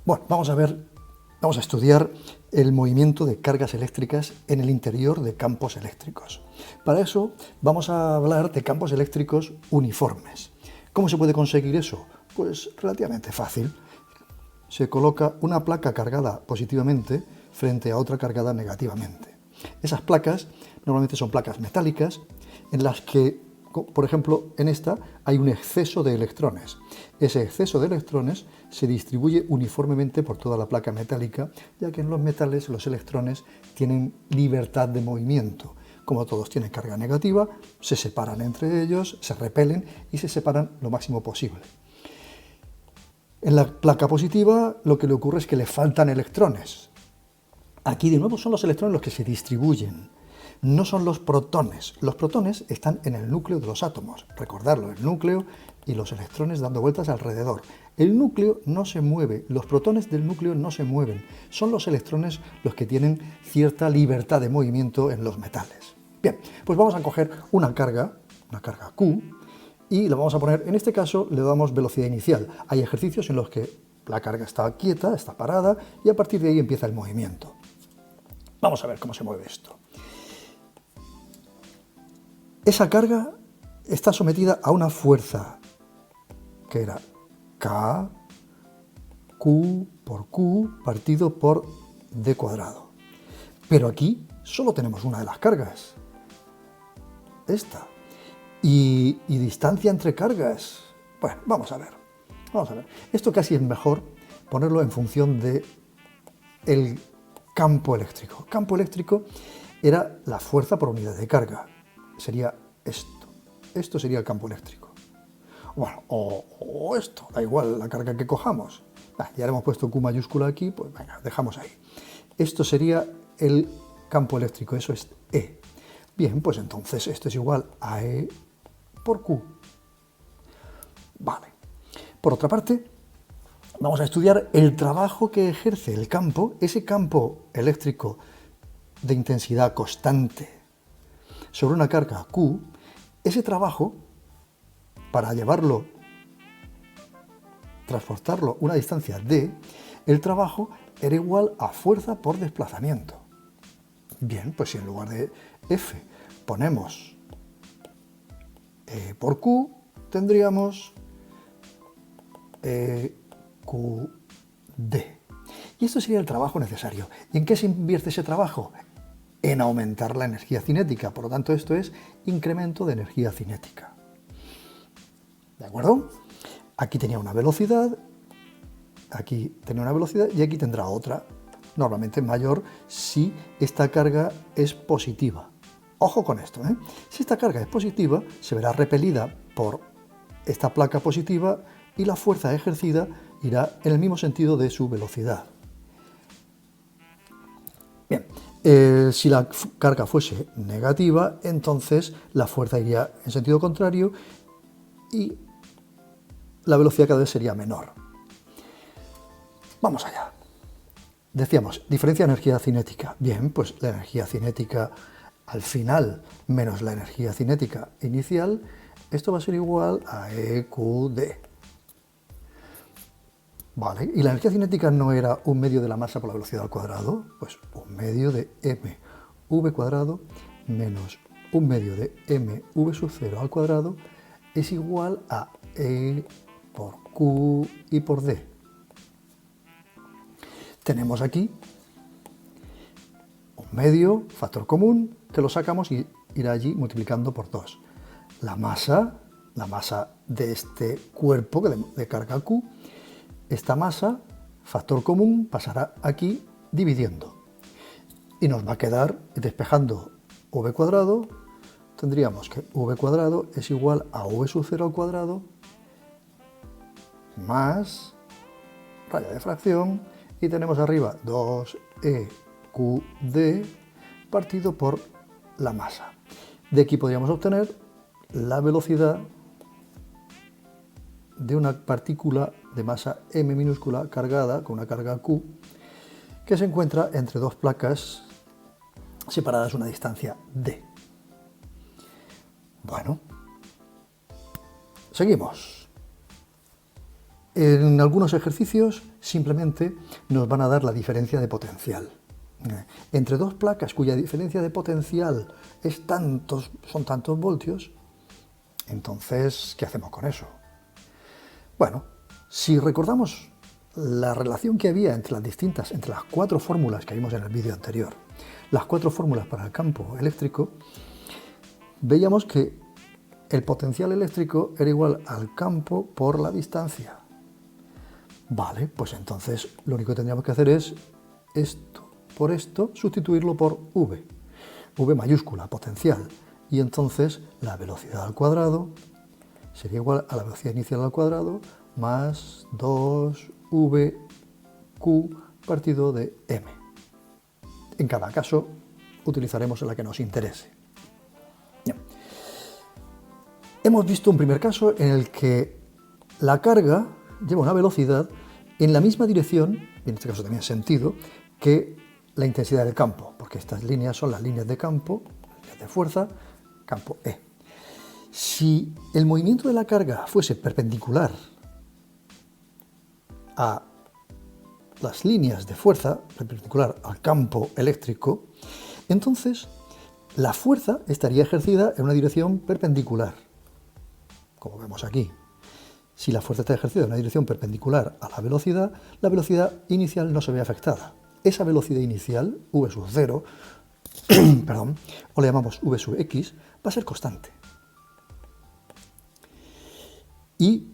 Bueno, vamos a estudiar el movimiento de cargas eléctricas en el interior de campos eléctricos. Para eso vamos a hablar de campos eléctricos uniformes. ¿Cómo se puede conseguir eso? Pues relativamente fácil. Se coloca una placa cargada positivamente frente a otra cargada negativamente. Esas placas normalmente son placas metálicas en las que, por ejemplo, en esta hay un exceso de electrones. Ese exceso de electrones se distribuye uniformemente por toda la placa metálica, ya que en los metales los electrones tienen libertad de movimiento. Como todos tienen carga negativa, se separan entre ellos, se repelen y se separan lo máximo posible. En la placa positiva lo que le ocurre es que le faltan electrones. Aquí de nuevo son los electrones los que se distribuyen, no son los protones. Los protones están en el núcleo de los átomos. Recordarlo, el núcleo y los electrones dando vueltas alrededor. El núcleo no se mueve, los protones del núcleo no se mueven. Son los electrones los que tienen cierta libertad de movimiento en los metales. Bien, pues vamos a coger una carga Q, y la vamos a poner, en este caso le damos velocidad inicial. Hay ejercicios en los que la carga está quieta, está parada, y a partir de ahí empieza el movimiento. Vamos a ver cómo se mueve esto. Esa carga está sometida a una fuerza que era K, Q por Q partido por D cuadrado. Pero aquí solo tenemos una de las cargas, esta. Y distancia entre cargas. Bueno, vamos a ver. Esto casi es mejor ponerlo en función de el campo eléctrico. Campo eléctrico era la fuerza por unidad de carga. Sería esto. Esto sería el campo eléctrico. Bueno, o esto, da igual la carga que cojamos. Ya le hemos puesto Q mayúscula aquí, pues venga, dejamos ahí. Esto sería el campo eléctrico, eso es E. Bien, pues entonces esto es igual a E por Q. Vale. Por otra parte, vamos a estudiar el trabajo que ejerce el campo, ese campo eléctrico de intensidad constante sobre una carga Q. Ese trabajo, para transportarlo una distancia D, el trabajo era igual a fuerza por desplazamiento. Bien, pues si en lugar de F ponemos E por Q, tendríamos EQD. Y esto sería el trabajo necesario. ¿Y en qué se invierte ese trabajo? En aumentar la energía cinética. Por lo tanto, esto es incremento de energía cinética. ¿De acuerdo? Aquí tenía una velocidad, y aquí tendrá otra, normalmente mayor si esta carga es positiva. Ojo con esto, ¿eh? Si esta carga es positiva, se verá repelida por esta placa positiva y la fuerza ejercida irá en el mismo sentido de su velocidad. Bien, si la carga fuese negativa, entonces la fuerza iría en sentido contrario y la velocidad cada vez sería menor. Vamos allá. Decíamos, diferencia de energía cinética. Bien, pues la energía cinética al final menos la energía cinética inicial, esto va a ser igual a EQD. Vale, ¿y la energía cinética no era un medio de la masa por la velocidad al cuadrado? Pues un medio de mv cuadrado menos un medio de mv sub 0 al cuadrado es igual a E por Q y por D. Tenemos aquí un medio, factor común, que lo sacamos y irá allí multiplicando por 2. La masa de este cuerpo de carga Q, esta masa, factor común, pasará aquí dividiendo. Y nos va a quedar, despejando v cuadrado, tendríamos que v cuadrado es igual a v sub 0 al cuadrado más raya de fracción, y tenemos arriba 2EQD partido por la masa. De aquí podríamos obtener la velocidad de una partícula de masa m minúscula cargada con una carga Q que se encuentra entre dos placas separadas una distancia D. Bueno, seguimos. En algunos ejercicios simplemente nos van a dar la diferencia de potencial. Entre dos placas cuya diferencia de potencial son tantos voltios, entonces, ¿qué hacemos con eso? Bueno, si recordamos la relación que había entre las 4 fórmulas que vimos en el vídeo anterior, las 4 fórmulas para el campo eléctrico, veíamos que el potencial eléctrico era igual al campo por la distancia. Vale, pues entonces lo único que tendríamos que hacer es esto por esto, sustituirlo por V. V mayúscula, potencial. Y entonces la velocidad al cuadrado sería igual a la velocidad inicial al cuadrado más 2VQ partido de M. En cada caso utilizaremos la que nos interese. Bien. Hemos visto un primer caso en el que la carga lleva una velocidad en la misma dirección, y en este caso también sentido, que la intensidad del campo, porque estas líneas son las líneas de campo, líneas de fuerza, campo E. Si el movimiento de la carga fuese perpendicular a las líneas de fuerza, perpendicular al campo eléctrico, entonces la fuerza estaría ejercida en una dirección perpendicular, como vemos aquí. Si la fuerza está ejercida en una dirección perpendicular a la velocidad inicial no se ve afectada. Esa velocidad inicial, v sub 0, perdón, o le llamamos v sub x, va a ser constante. Y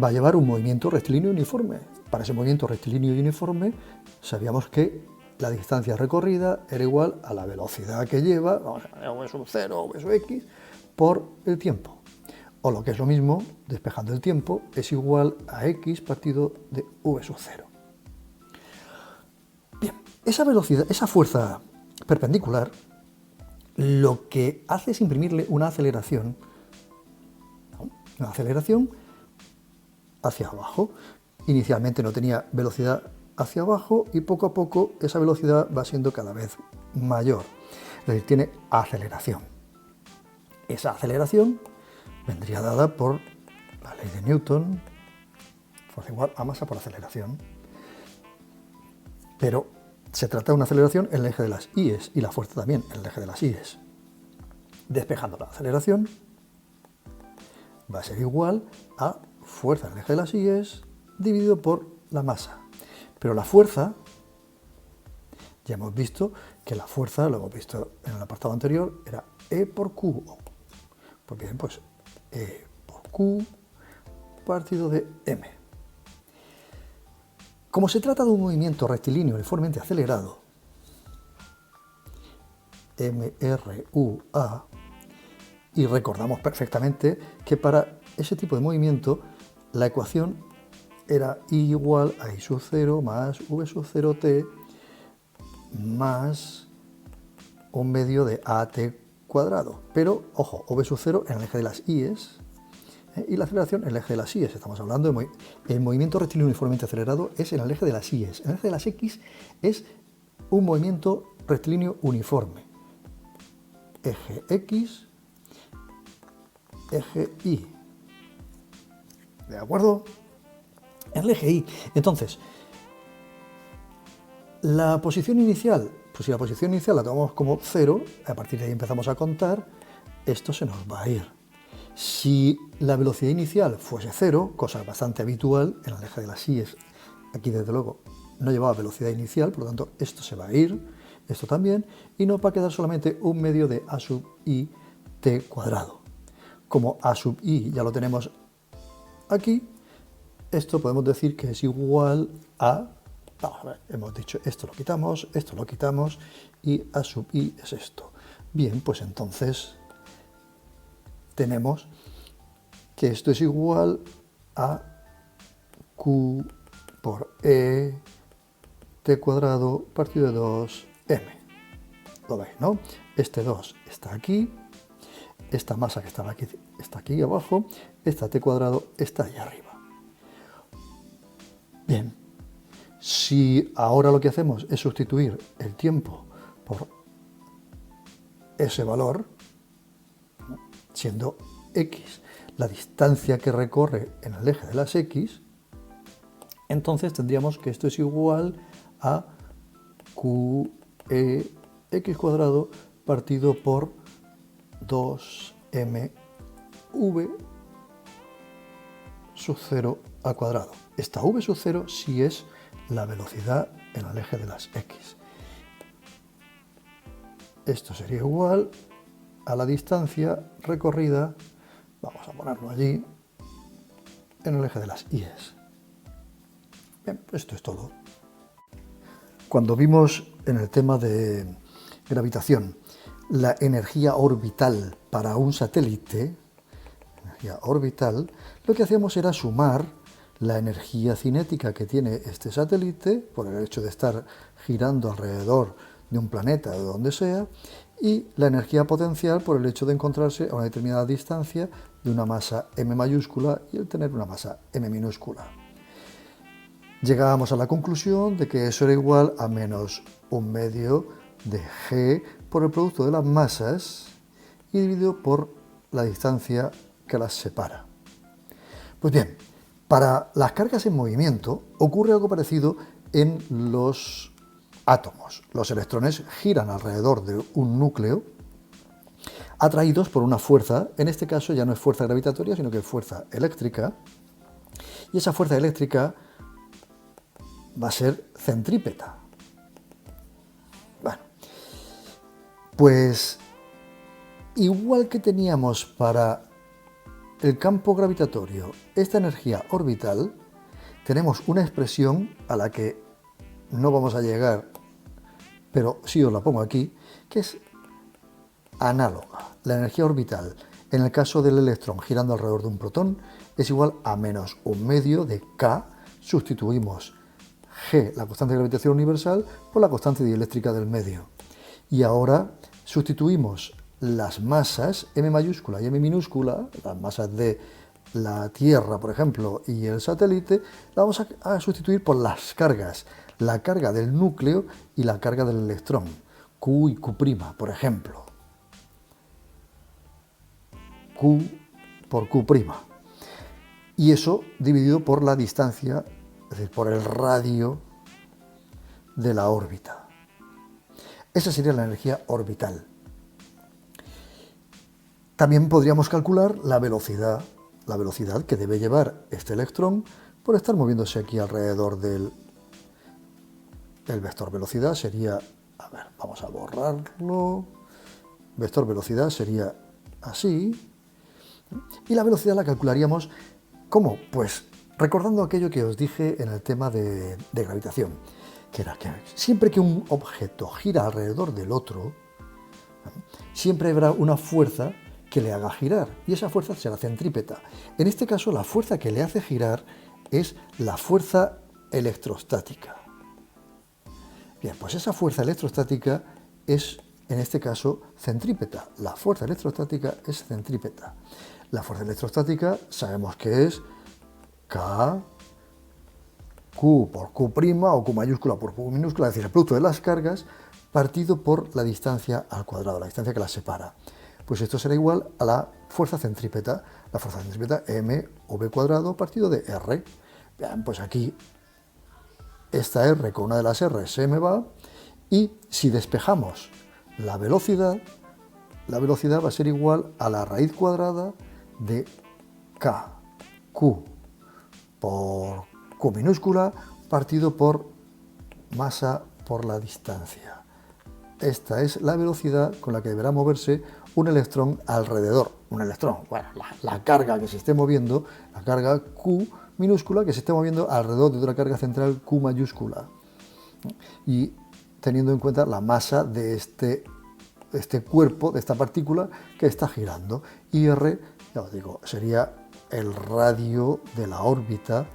va a llevar un movimiento rectilíneo uniforme. Para ese movimiento rectilíneo y uniforme, sabíamos que la distancia recorrida era igual a la velocidad que lleva, vamos a v sub 0 o v sub x, por el tiempo. O lo que es lo mismo, despejando el tiempo, es igual a x partido de v sub 0. Bien, esa velocidad, esa fuerza perpendicular, lo que hace es imprimirle una aceleración hacia abajo. Inicialmente no tenía velocidad hacia abajo y poco a poco esa velocidad va siendo cada vez mayor. Es decir, tiene aceleración. Esa aceleración vendría dada por la ley de Newton, fuerza igual a masa por aceleración. Pero se trata de una aceleración en el eje de las íes y la fuerza también en el eje de las íes. Despejando la aceleración va a ser igual a fuerza en el eje de las íes dividido por la masa. Pero la fuerza, ya hemos visto que la fuerza, lo hemos visto en el apartado anterior, era E por Q. Pues bien, pues E por Q partido de M. Como se trata de un movimiento rectilíneo uniformemente acelerado, MRUA, y recordamos perfectamente que para ese tipo de movimiento la ecuación era I igual a I sub 0 más V sub 0t más un medio de AT cuadrado. Pero, ojo, V sub 0 en el eje de las íes y la aceleración en el eje de las íes. Estamos hablando de el movimiento rectilíneo uniformemente acelerado es en el eje de las íes. En el eje de las X es un movimiento rectilíneo uniforme. Eje X, eje Y. ¿De acuerdo? En el eje Y. Entonces, la posición inicial, pues si la posición inicial la tomamos como 0, a partir de ahí empezamos a contar, esto se nos va a ir. Si la velocidad inicial fuese 0, cosa bastante habitual en el eje de las íes, aquí desde luego no llevaba velocidad inicial, por lo tanto esto se va a ir, esto también, y nos va a quedar solamente un medio de A sub I t cuadrado. Como A sub I ya lo tenemos aquí, esto podemos decir que es igual a, vamos a ver, hemos dicho esto lo quitamos y A sub I es esto. Bien, pues entonces tenemos que esto es igual a Q por E t cuadrado partido de 2m. Lo veis, ¿no? Este 2 está aquí, esta masa que estaba aquí está aquí abajo, esta t cuadrado está ahí arriba. Bien, si ahora lo que hacemos es sustituir el tiempo por ese valor, siendo x la distancia que recorre en el eje de las x, Entonces tendríamos que esto es igual a QEx cuadrado partido por 2mv sub 0 al cuadrado. Esta v sub 0 sí es la velocidad en el eje de las x. Esto sería igual a la distancia recorrida, vamos a ponerlo allí, en el eje de las y's. Bien, esto es todo. Cuando vimos en el tema de gravitación la energía orbital para un satélite, lo que hacíamos era sumar la energía cinética que tiene este satélite, por el hecho de estar girando alrededor de un planeta o de donde sea, y la energía potencial por el hecho de encontrarse a una determinada distancia de una masa m mayúscula y el tener una masa m minúscula. Llegábamos a la conclusión de que eso era igual a menos 1/2 de g por el producto de las masas y dividido por la distancia que las separa. Pues bien, para las cargas en movimiento ocurre algo parecido en los átomos. Los electrones giran alrededor de un núcleo atraídos por una fuerza, en este caso ya no es fuerza gravitatoria, sino que es fuerza eléctrica, y esa fuerza eléctrica va a ser centrípeta. Bueno, pues igual que teníamos para el campo gravitatorio esta energía orbital, tenemos una expresión a la que no vamos a llegar, pero sí os la pongo aquí, que es análoga. La energía orbital, en el caso del electrón girando alrededor de un protón, es igual a menos 1/2 de k, sustituimos g, la constante de gravitación universal, por la constante dieléctrica del medio. Y ahora sustituimos las masas m mayúscula y m minúscula, las masas de la Tierra, por ejemplo, y el satélite, la vamos a sustituir por las cargas, la carga del núcleo y la carga del electrón, Q y Q', por ejemplo. Q por Q'. Y eso dividido por la distancia, es decir, por el radio de la órbita. Esa sería la energía orbital. También podríamos calcular la velocidad que debe llevar este electrón por estar moviéndose aquí alrededor del vector velocidad. Sería, a ver, vamos a borrarlo. Vector velocidad sería así. Y la velocidad la calcularíamos, ¿cómo? Pues recordando aquello que os dije en el tema de gravitación, que era que siempre que un objeto gira alrededor del otro, siempre habrá una fuerza que le haga girar, y esa fuerza será centrípeta. En este caso, la fuerza que le hace girar es la fuerza electrostática. Bien, pues esa fuerza electrostática es, en este caso, centrípeta. La fuerza electrostática es centrípeta. La fuerza electrostática sabemos que es K, Q por Q' o Q mayúscula por Q minúscula, es decir, el producto de las cargas partido por la distancia al cuadrado, la distancia que las separa. Pues esto será igual a la fuerza centrípeta. La fuerza centrípeta mv² partido de R. Bien, pues aquí esta R con una de las R se me va, y si despejamos la velocidad va a ser igual a la raíz cuadrada de Q por Q minúscula partido por masa por la distancia. Esta es la velocidad con la que deberá moverse un electrón alrededor. Un electrón, bueno, la carga que se esté moviendo, la carga Q minúscula que se esté moviendo alrededor de otra carga central Q mayúscula. Y teniendo en cuenta la masa de este cuerpo, de esta partícula que está girando. Y R, ya os digo, sería el radio de la órbita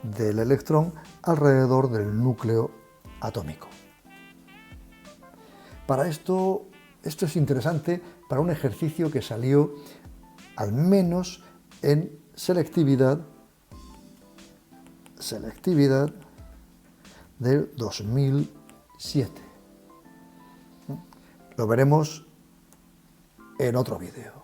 del electrón alrededor del núcleo atómico. Para esto es interesante para un ejercicio que salió al menos en selectividad del 2007. Lo veremos en otro vídeo.